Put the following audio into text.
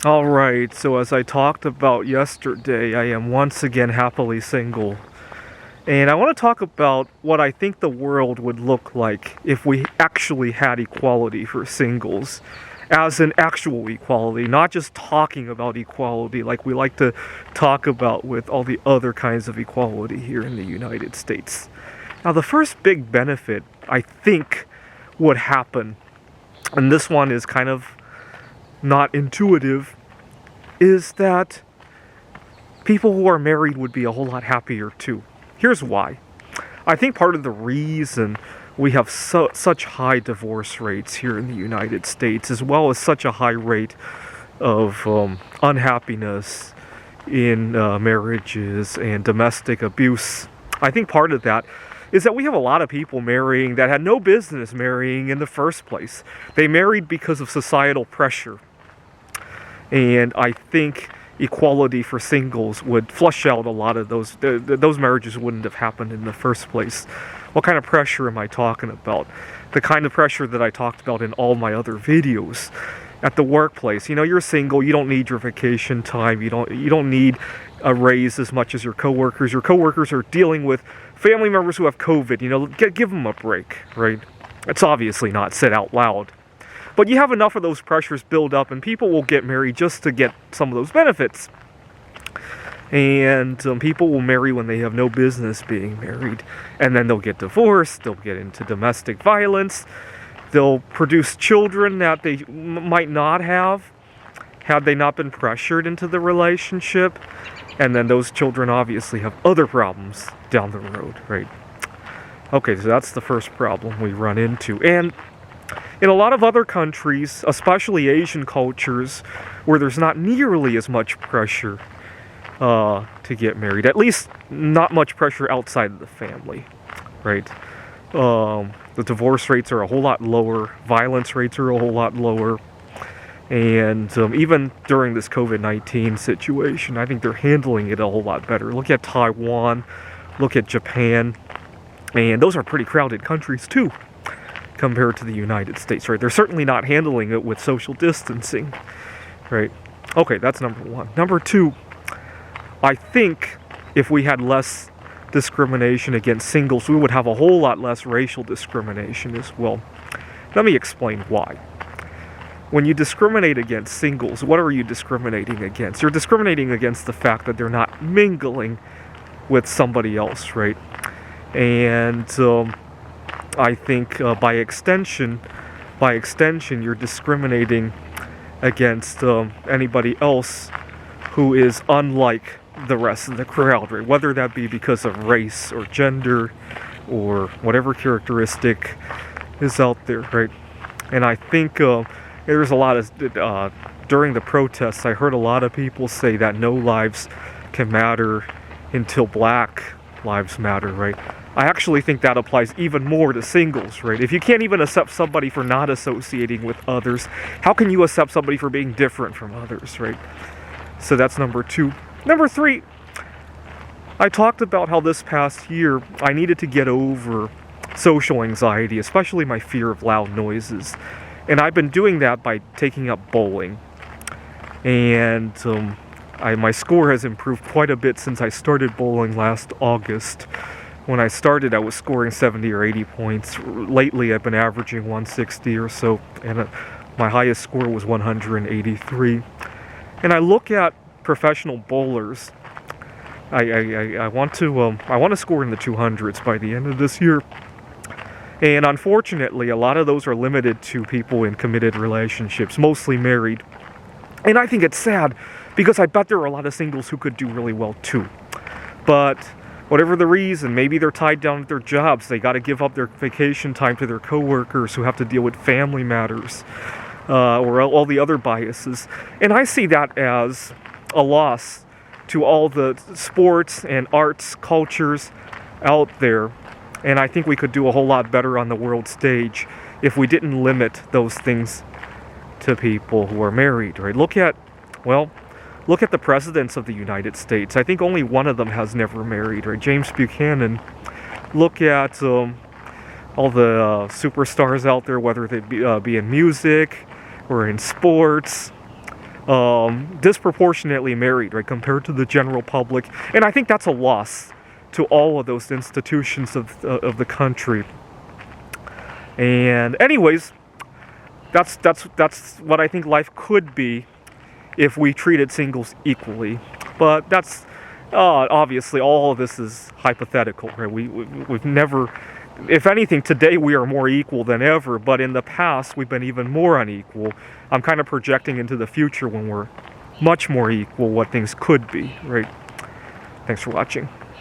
Alright, so as I talked about yesterday, I am once again happily single. And I want to talk about what I think the world would look like if we actually had equality for singles. As an actual equality, not just talking about equality like we like to talk about with all the other kinds of equality here in the United States. Now, the first big benefit I think would happen, and this one is kind of not intuitive, is that people who are married would be a whole lot happier too. Here's why. I think part of the reason we have such high divorce rates here in the United States, as well as such a high rate of unhappiness in marriages and domestic abuse, I think part of that is that we have a lot of people marrying that had no business marrying in the first place. They married because of societal pressure. And I think equality for singles would flush out a lot of those marriages wouldn't have happened in the first place. What kind of pressure am I talking about? The kind of pressure that I talked about in all my other videos. At the workplace, you're single, you don't need your vacation time, you don't need a raise as much as your coworkers. Your coworkers are dealing with family members who have COVID. Give them a break, right? It's obviously not said out loud. But you have enough of those pressures build up, and people will get married just to get some of those benefits. And people will marry when they have no business being married. And then they'll get divorced, they'll get into domestic violence, they'll produce children that they might not have had they not been pressured into the relationship. And then those children obviously have other problems down the road, right? Okay, so that's the first problem we run into. And in a lot of other countries, especially Asian cultures, where there's not nearly as much pressure to get married, at least not much pressure outside of the family, right? The divorce rates are a whole lot lower, violence rates are a whole lot lower, and even during this COVID-19 situation, I think they're handling it a whole lot better. Look at Taiwan, look at Japan, and those are pretty crowded countries too, compared to the United States, right? They're certainly not handling it with social distancing, right? Okay, that's number one. Number two, I think if we had less discrimination against singles, we would have a whole lot less racial discrimination as well. Let me explain why. When you discriminate against singles, what are you discriminating against? You're discriminating against the fact that they're not mingling with somebody else, right? And I think by extension, you're discriminating against anybody else who is unlike the rest of the crowd, right? Whether that be because of race or gender or whatever characteristic is out there, right? And I think there's a lot of during the protests, I heard a lot of people say that no lives can matter until Black lives matter, right? I actually think that applies even more to singles, right? If you can't even accept somebody for not associating with others, how can you accept somebody for being different from others, right? So that's number two. Number three, I talked about how this past year I needed to get over social anxiety, especially my fear of loud noises. And I've been doing that by taking up bowling. And my score has improved quite a bit since I started bowling last August. When I started, I was scoring 70 or 80 points. Lately, I've been averaging 160 or so, and my highest score was 183. And I look at professional bowlers. I want to score in the 200s by the end of this year. And unfortunately, a lot of those are limited to people in committed relationships, mostly married. And I think it's sad, because I bet there are a lot of singles who could do really well too. But whatever the reason, maybe they're tied down with their jobs. They got to give up their vacation time to their coworkers who have to deal with family matters, or all the other biases. And I see that as a loss to all the sports and arts cultures out there. And I think we could do a whole lot better on the world stage if we didn't limit those things to people who are married, right? Look at the presidents of the United States. I think only one of them has never married, right? James Buchanan. Look at all the superstars out there, whether they be in music or in sports. disproportionately married, right, compared to the general public. And I think that's a loss to all of those institutions of the country. And anyways, that's what I think life could be if we treated singles equally. But that's obviously all of this is hypothetical, right? We've never, if anything, today we are more equal than ever, but in the past we've been even more unequal. I'm kind of projecting into the future when we're much more equal, what things could be, right? Thanks for watching.